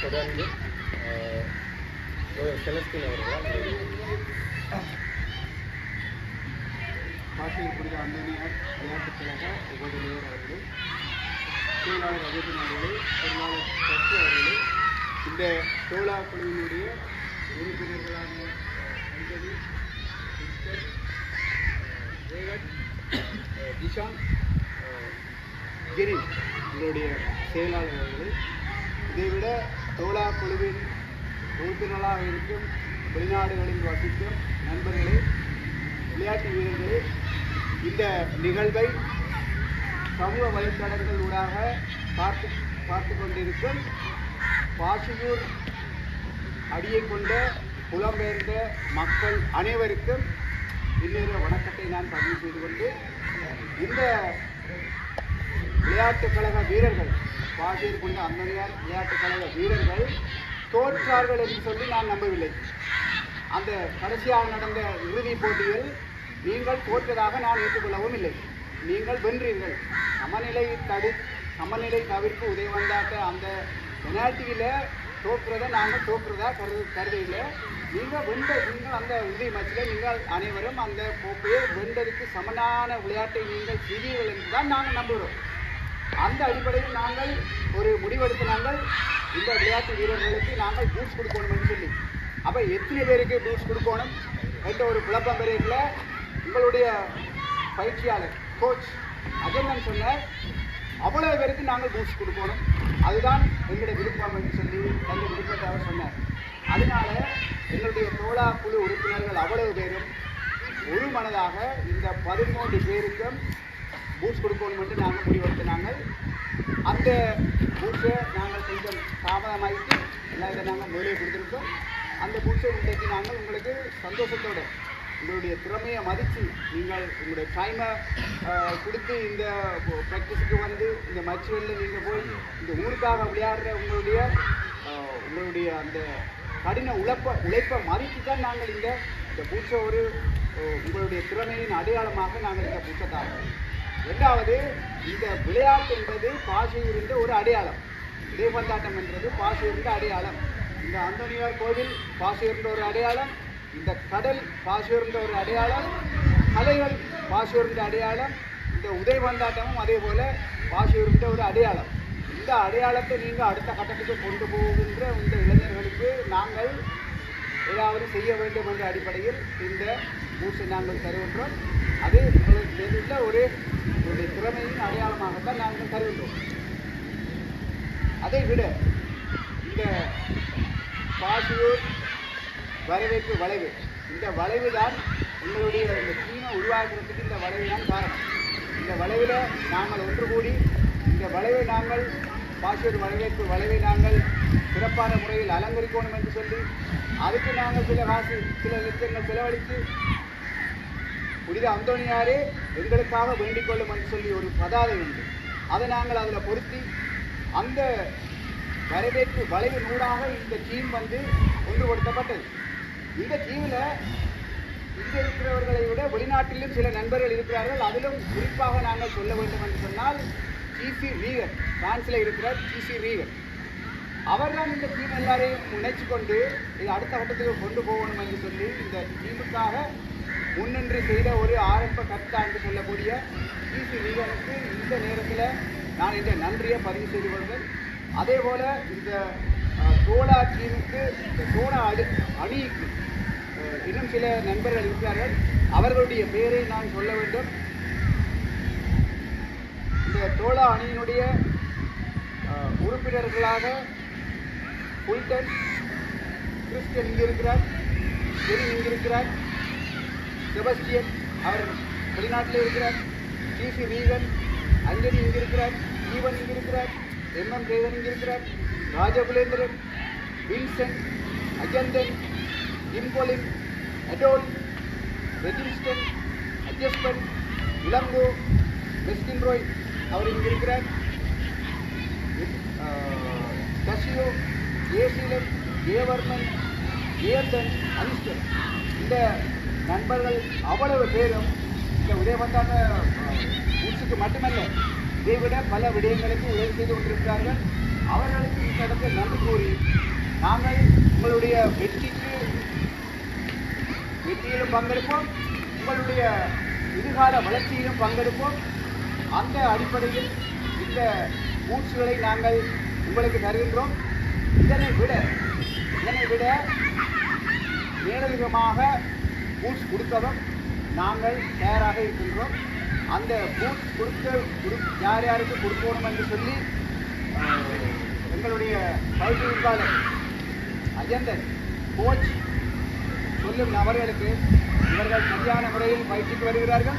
தொடர்ந்து செலஸ்டின் அவர்களால் காசியில் புனித அந்தோனியார் விளையாட்டுக் கழக உபதலைவர் அவர்கள், தொழிலாளர் அஜயன் அவர்கள், பொருளாளர் சத்து அவர்கள், இந்த தோழா குழுவினுடைய உறுப்பினர்களான அஞ்சலி, சிஸ்டர், ஜெயகட், ஜிஷான், ஜெரின் எங்களுடைய செயலாளர் அவர்கள், இதைவிட தோழா குழுவின் உறுப்பினர்களாக இருக்கும் வெளிநாடுகளில் வசிக்கும் நண்பர்களே, விளையாட்டு வீரர்களே, இந்த நிகழ்வை சமூக வலைத்தளங்கள் ஊடாக பார்த்து கொண்டிருக்கும் பாசியூர் அடியை கொண்ட புலம்பெயர்ந்த மக்கள் அனைவருக்கும் இன்னொரு வணக்கத்தை நான் பதிவு செய்து கொண்டு, இந்த விளையாட்டுக் கழக வீரர்கள், பாசியூர் கொண்ட அந்தோனியார் விளையாட்டுக் கழக வீரர்கள் தோற்றார்கள் என்று சொல்லி நான் நம்பவில்லை. அந்த கடைசியாக நடந்த இறுதிப் போட்டியில் நீங்கள் தோற்றதாக நான் ஏற்றுக்கொள்ளவும் இல்லை. நீங்கள் வென்றீர்கள். சமநிலை தவிர்ப்பு உதயவந்தாட்ட அந்த பெனால்ட்டியில் தோற்கிறத நாங்கள் தோற்கிறதா கருதையில் நீங்கள் அந்த இறுதி மேட்சில் நீங்கள் அனைவரும் அந்த கோப்பையை வென்றதுக்கு சமனான விளையாட்டை நீங்கள் செய்வீர்கள் என்று தான் நாங்கள் நம்புகிறோம். அந்த அடிப்படையில் நாங்கள் ஒரு முடிவெடுத்து நாங்கள் இந்த விளையாட்டு வீரர்களுக்கு நாங்கள் பூட்ஸ் கொடுக்கணும் என்று சொல்லி, அப்போ எத்தனை பேருக்கு பூட்ஸ் கொடுக்கணும் என்ற ஒரு குழப்பம் பெரியல உங்களுடைய பயிற்சியாளர் கோச் அஜயன் சொன்னார், அவ்வளோ பேருக்கு நாங்கள் பூட்ஸ் கொடுக்கணும், அதுதான் எங்களுடைய விருப்பம் என்று சொல்லி தங்கள் விருப்பத்தை அவர் சொன்னார். அதனால எங்களுடைய தோழா குழு உறுப்பினர்கள் அவ்வளவு பேரும் ஒரு மனதாக இந்த 13 பேருக்கும் பூட்ஸ் கொடுக்கணும் என்று நாங்கள் முடிவெடுத்தினாங்க. அந்த பூட்ஸை நாங்கள் கொஞ்சம் தாமதமாகிட்டு எல்லாம் இதை நாங்கள் மேலே கொடுத்துருக்கோம். அந்த பூட்ஸை இன்றைக்கு நாங்கள் உங்களுக்கு சந்தோஷத்தோடு உங்களுடைய திறமையை மதித்து நீங்கள் உங்களுடைய டைமை கொடுத்து இந்த ப்ராக்டிஸுக்கு வந்து இந்த மேட்சுகளில் நீங்கள் போய் இந்த ஊருக்காக விளையாடுற உங்களுடைய அந்த கடின உழைப்பை மதித்து தான் நாங்கள் இந்த பூட்ஸை உங்களுடைய திறமையின் அடையாளமாக நாங்கள் இந்த பூட்ஸை தாரோம். இரண்டாவது, இந்த விளையாட்டு என்பது பாசியூர் என்ற ஒரு அடையாளம். இடைப்பந்தாட்டம் என்றது பாசியூர் என்ற அடையாளம். இந்த அந்தோனியார் கோவில் பாசியூர் என்ற ஒரு அடையாளம், இந்த கடல் பாசியூர் என்ற ஒரு அடையாளம், கலைகள் பாசியூர் என்ற அடையாளம், இந்த உதைபந்தாட்டமும் அதே போல பாசியூர் என்ற ஒரு அடையாளம். இந்த அடையாளத்தை நீங்கள் அடுத்த கட்டத்துக்கு கொண்டு போகின்ற இந்த இளைஞர்களுக்கு நாங்கள் ஏதாவது செய்ய வேண்டும் என்ற அடிப்படையில் இந்த பூட்ஸை நாங்கள் தருகின்றோம். அது உங்களுக்கு தெரிந்த ஒரு திறமையின் அடையாளமாகத்தான் நாங்கள் தருகின்றோம். அதை விட இந்த பாசியூர் வரவேற்பு வளைவு, இந்த வளைவு தான் உங்களுடைய இந்த டீமை உருவாக்குறதுக்கு இந்த வளைவு தான் காரணம். இந்த வளைவில் நாங்கள் ஒன்று கூடி இந்த வளைவை நாங்கள் பாசியூர் வரவேற்பு வளைவை நாங்கள் சிறப்பான முறையில் அலங்கரிக்கணும் என்று சொல்லி அதுக்கு நாங்கள் சில லட்சங்கள் செலவழித்து புனித அந்தோனியாரே எங்களுக்காக வேண்டிக் கொள்ளும் என்று சொல்லி ஒரு பதாதை உண்டு. அதை நாங்கள் அதில் பொருத்தி அந்த வரவேற்பு வளைவு நூடாக இந்த டீம் ஒன்றுபடுத்தப்பட்டது. இந்த டீமில் இங்கே இருக்கிறவர்களை விட வெளிநாட்டிலும் சில நண்பர்கள் இருக்கிறார்கள். அதிலும் குறிப்பாக நாங்கள் சொல்ல வேண்டும் என்று சொன்னால் டிசி ரீகன், பிரான்ஸில் இருக்கிற டிசி ரீகன், அவர்தான் இந்த டீம் எல்லாரையும் முனைச்சு கொண்டு இது அடுத்த கட்டத்துக்கு கொண்டு போகணும் என்று சொல்லி இந்த டீமுக்காக முன்னின்று செய்த ஒரு ஆரம்ப கர்த்தா என்று சொல்லக்கூடிய டிசி ரீகனுக்கு இந்த நேரத்தில் நான் இந்த நன்றியை பதிவு செய்து கொள்வேன். அதே போல் இந்த தோழா டீமுக்கு, இந்த தோழா அணிக்கு இன்னும் சில நண்பர்கள் இருக்கிறார்கள். அவர்களுடைய பெயரை நான் சொல்ல வேண்டும். இந்த தோழா அணியினுடைய உறுப்பினர்களாக புல்டன் கிறிஸ்டியன் இங்கே இருக்கிறார், ஜெரின் இங்கே இருக்கிறார், செபஸ்டியன் அவர் வெளிநாட்டில் இருக்கிறார், டிசி ரீகன், அஞ்சலி இங்கே இருக்கிறார், ஈவன் இங்கே இருக்கிறார், எம்எம் ரேகன் இங்கே இருக்கிறார், ராஜகுலேந்திரன், வின்சென்ட், அஜந்தன், இம்போலின், அடோல், ரெஜிஸ்டன், அட்ஜஸ்பன், இளங்கோ, வெஸ்டின் ரோய் அவர் இங்கே இருக்கிறார், கசியோ, ஏசீலன், ஏவர்மன், ஏந்தன், அனிஸ்டன், இந்த நண்பர்கள் அவ்வளவு பேரும் இந்த உதயபந்தாட்ட பூட்ஸுக்கு மட்டுமல்ல, இதைவிட பல விடயங்களுக்கு உதவி செய்து கொண்டிருக்கிறார்கள். அவர்களுக்கு இந்த இடத்தில் நன்றி கூறி நாங்கள் உங்களுடைய வெற்றியிலும் பங்கெடுப்போம், உங்களுடைய எதிர்கால வளர்ச்சியிலும் பங்கெடுப்போம். அந்த அடிப்படையில் இந்த பூட்ஸ்களை நாங்கள் உங்களுக்கு தருகின்றோம். இதனை விட மேலதிகமாக பூட்ஸ் கொடுத்ததும் நாங்கள் தயாராக இருக்கின்றோம். அந்த பூட்ஸ் யார் யாருக்கு கொடுக்கணும் என்று சொல்லி எங்களுடைய பயிற்றுவிப்பாளர் அஜந்தன் கோச் சொல்லும் நபர்களுக்கு இவர்கள் சரியான முறையில் பயிற்சிக்கு வருகிறார்கள்,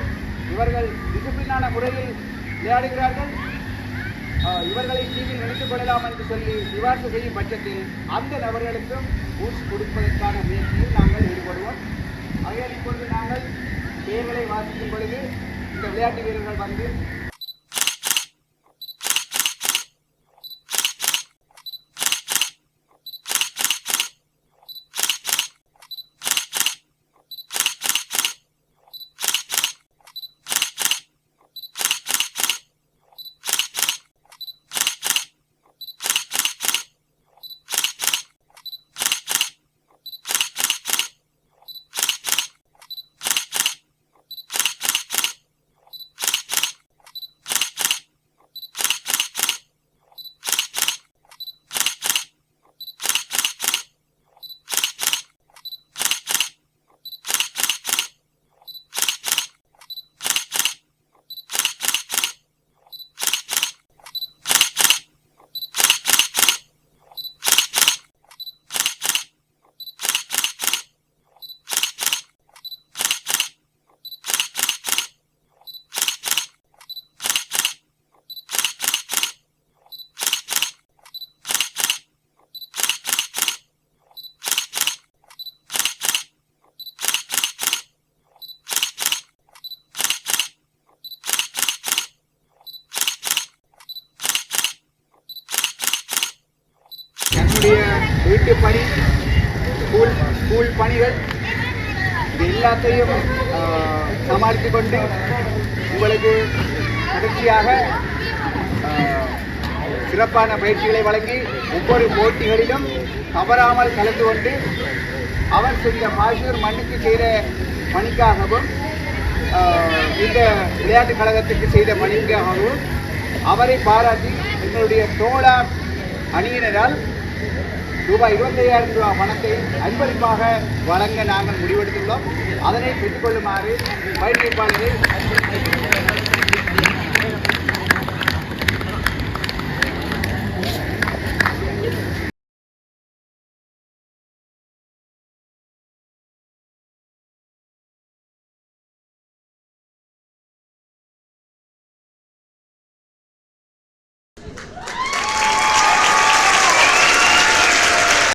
இவர்கள் டிசிப்ளினான முறையில் விளையாடுகிறார்கள், இவர்களை டீமில் நினைத்துக் கொள்ளலாம் என்று சொல்லி சிபார்சு செய்யும் பட்சத்தில் அந்த நபர்களுக்கும் பூட்ஸ் கொடுப்பதற்கான முயற்சியில் நாங்கள் ஈடுபடுவோம். ஆகையால் இப்பொழுது நாங்கள் பெயர்களை வாசிக்கும் பொழுது இந்த விளையாட்டு வீரர்கள் வந்து வீட்டு பணி, ஸ்கூல் பணிகள் இது எல்லாத்தையும் சமாளித்து கொண்டு உங்களுக்கு தொடர்ச்சியாக சிறப்பான பயிற்சிகளை வழங்கி ஒவ்வொரு போட்டிகளிலும் தவறாமல் கலந்து கொண்டு அவர் செய்த பாசூர் மண்ணுக்கு செய்த பணிக்காகவும் இந்த விளையாட்டுக் கழகத்துக்கு செய்த பணிக்காகவும் அவரை பாராட்டி எங்களுடைய தோழா அணியினரால் ரூபாய் 25,000 பணத்தை அன்பளிப்பாக வழங்க நாங்கள் முடிவெடுத்துள்ளோம். அதனை பெற்றுக்கொள்ளுமாறு பயிற்றுவிப்பாளரை